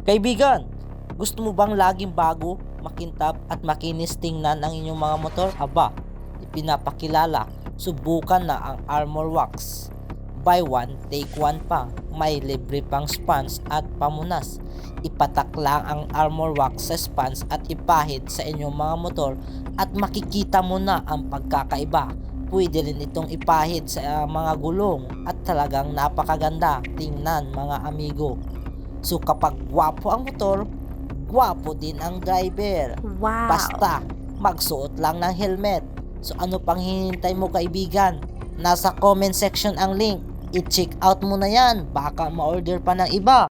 Kaibigan, gusto mo bang laging bago, makintab at makinis tingnan ang inyong mga motor? Aba, ipinapakilala, subukan na ang Armor Wax. Buy one, take one pa. May libre pang spans at pamunas. Ipatak lang ang Armor Wax sa spans at ipahid sa inyong mga motor at makikita mo na ang pagkakaiba. Pwede rin itong ipahid sa mga gulong at talagang napakaganda tingnan mga amigo. So kapag gwapo ang motor, gwapo din ang driver. Wow! Basta magsuot lang ng helmet. So ano pang hinihintay mo kaibigan? Nasa comment section ang link. I-check out mo na yan. Baka ma-order pa ng iba.